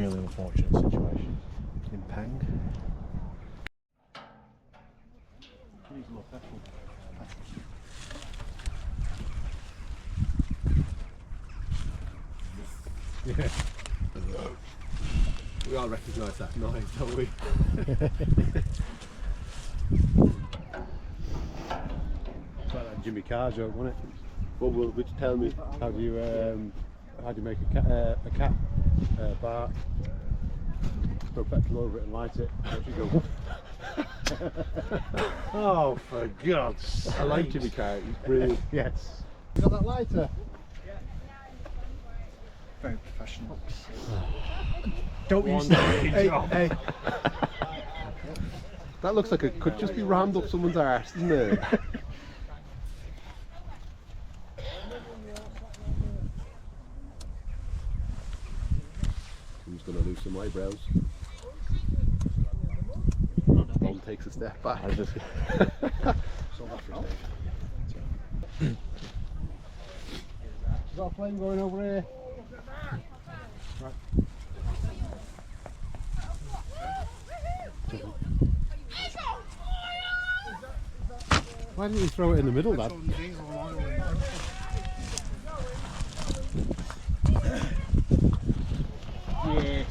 really unfortunate situation in Peng. Yeah. We all recognise that noise, don't we? It's like that Jimmy Carr joke, wasn't it? Which tell me. How do you make a cat bark? Throw petrol over it and light it. Watch it go. Oh, for God's sake! I like Jimmy Carr. He's brilliant. Yes. You got that lighter? Very professional. Don't use that. Hey. That looks like it could just be rammed up someone's arse, doesn't it? Who's going to lose some eyebrows? One takes a step back. There's got a flame going over here. Right. Why didn't you throw it in the middle, Dad? Yes.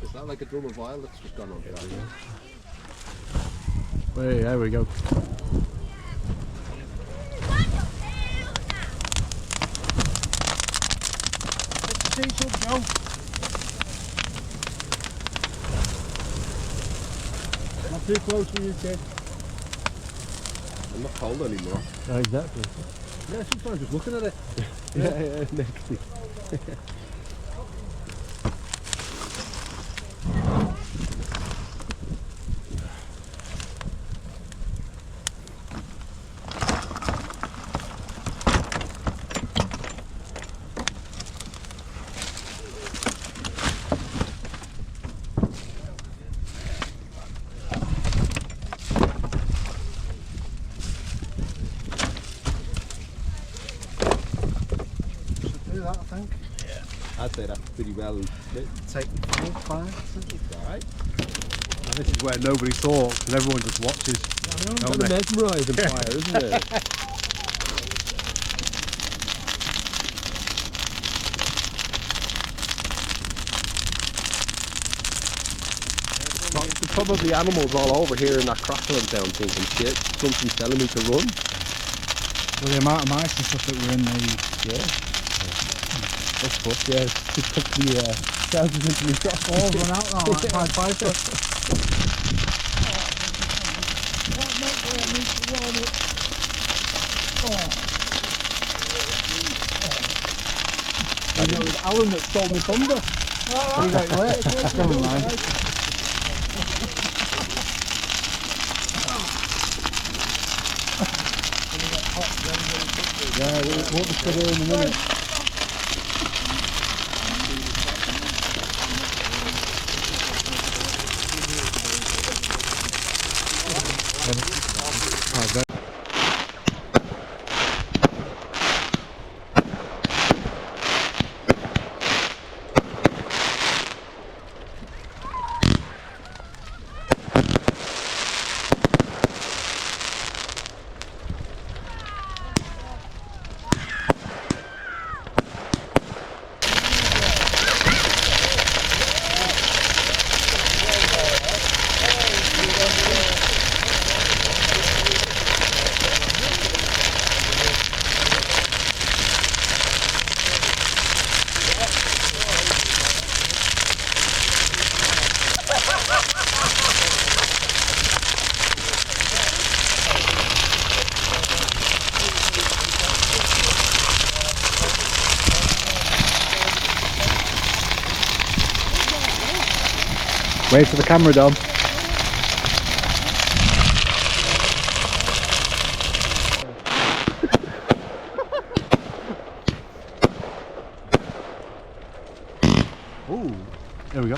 Is that like a drum of oil that's just gone on here? Hey, there we go. Not too close for you, kid. I'm not cold anymore. Oh, exactly. Yeah, sometimes just looking at it. Yeah, next thing. That, I think. I'd say that's pretty well lit. Take 4, 5, 6. Alright. And this is where nobody talks and everyone just watches. It's kind of mesmerising fire, isn't it? There's probably animals all over here in that crackling town thinking, shit, something's telling me to run. Well, the amount of mice and stuff that were in the... Yeah. That's fuck, yeah. Just took the trousers into my shop. All run out now, like Pied Piper. And it was Alan that stole my thunder. You got late. Never mind. Yeah, we'll be still here in a minute. Wave to the camera, Dom. Ooh, there we go.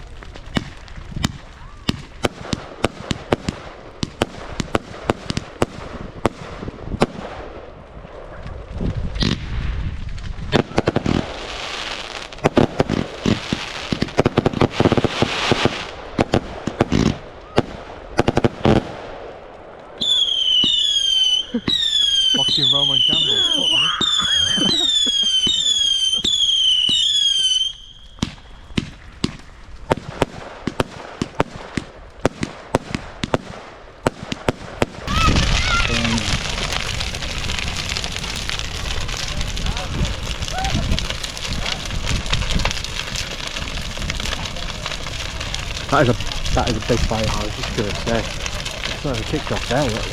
Fucking Roman candles. Fuck me. That is a big fire. I was just gonna say. It's not even kicked off there yet.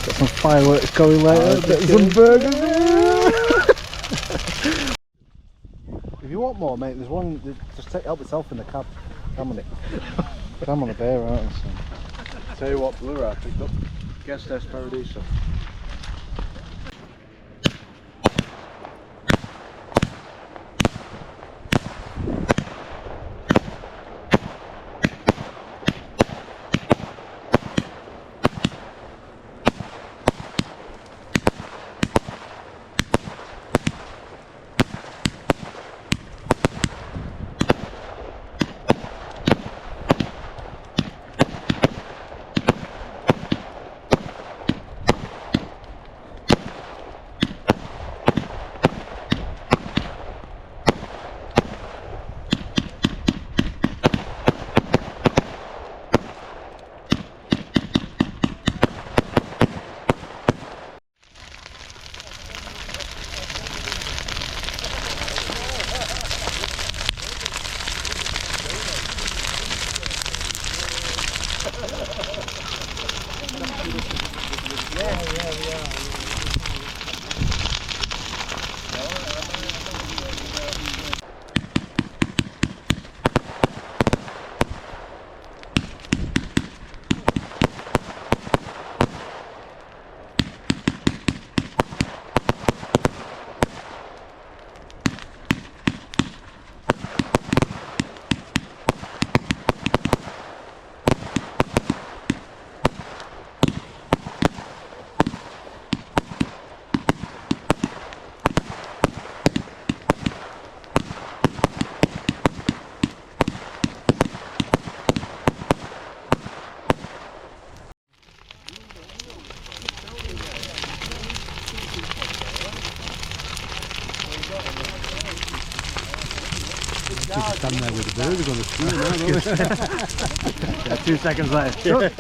Got some fireworks going later. Get some burgers. If you want more, mate, there's one. Just help yourself in the cab. Come on it. Come on a bear, aren't you? Tell you what, Blue I picked up. Guest Test Paradiso. Just stand there with the burgers on the screen now, don't we? Yeah, 2 seconds later.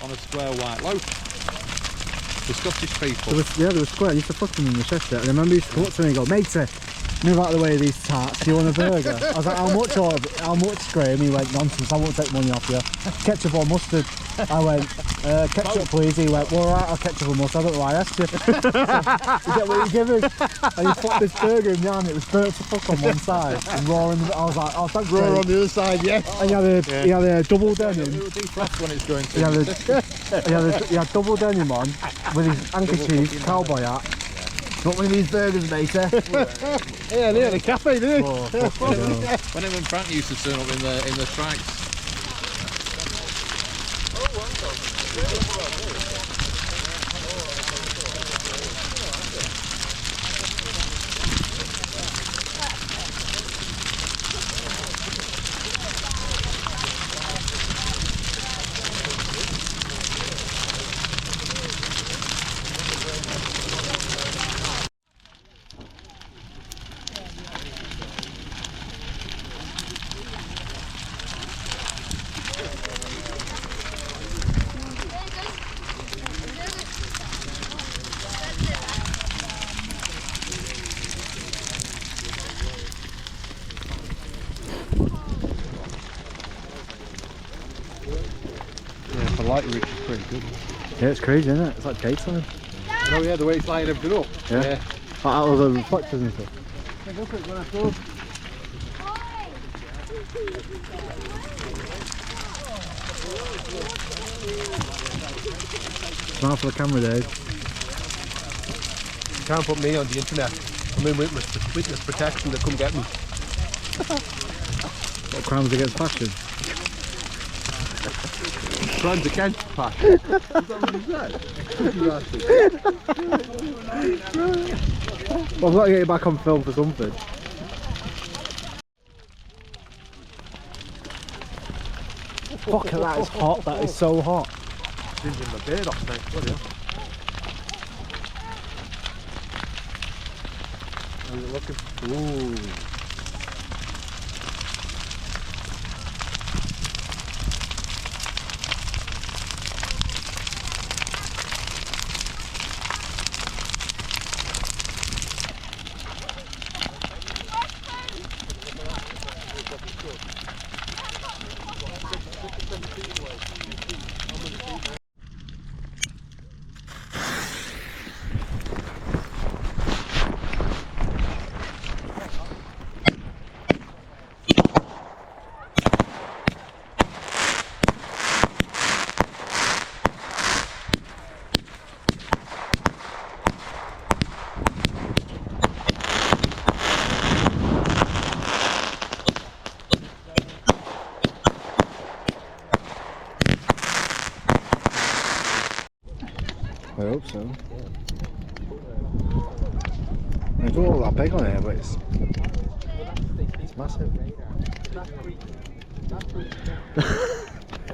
On a square white loaf. The Scottish people. There was square. I used to fucking in the Chester, and I remember he used to come up to me and go, "Matey, move out of the way of these tarts. Do you want a burger?" I was like, how much, Graham? He went, "Nonsense. I won't take money off you. Ketchup or mustard?" I went, "Ketchup, please." He went, "Well, alright, I'll ketchup or mustard. I don't know why I asked you." You get what you're giving? And he put this burger in the hand. It was burnt to fuck on one side and raw in the. I was like, "Oh, thanks, Raw Graham." on the other side, yeah. And he had a double denim. It will defrost when it's going to. He had double denim on with his handkerchief, cowboy hat. Not one of these burgers, matey. Yeah, near the cafe, didn't he? Oh, fucking hell. When him and Frank used to turn up in the tracks. Yeah, for light reach is pretty good. Yeah, it's crazy, isn't it? It's like daytime. Oh yeah, the way it's lighting everything up. Yeah. Like out of the reflectors and stuff. Take a quick one after. Smile for the camera, Dave. You can't put me on the internet. I'm in witness protection, they come get me. What crimes against passion? Crimes against passion. Is that what you said? Well, I've got to get you back on film for something. Fuck it, that is hot, that is so hot. Singeing my beard off, mate. Bloody hell. How's it looking? Ooh. I hope so. I don't look that big on here, but it's massive.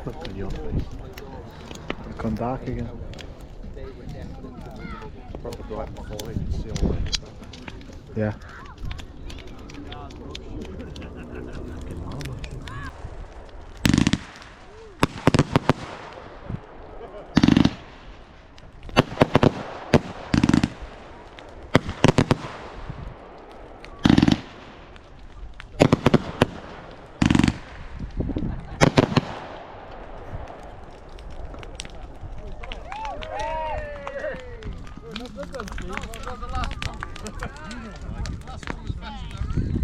Look at your face. It's gone dark again. Proper bright before you can see all that. Yeah. That was the last one. Last one was better.